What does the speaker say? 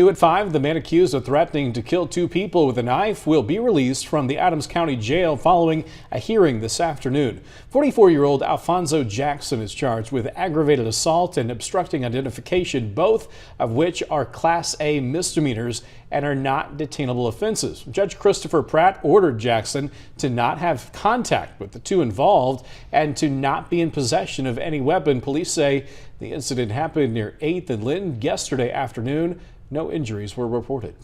New at 5, the man accused of threatening to kill 2 people with a knife will be released from the Adams County Jail following a hearing this afternoon. 44-year-old Alfonzo Jackson is charged with aggravated assault and obstructing identification, both of which are Class A misdemeanors and are not detainable offenses. Judge Christopher Pratt ordered Jackson to not have contact with the 2 involved and to not be in possession of any weapon. Police say the incident happened near 8th and Linton yesterday afternoon. No injuries were reported.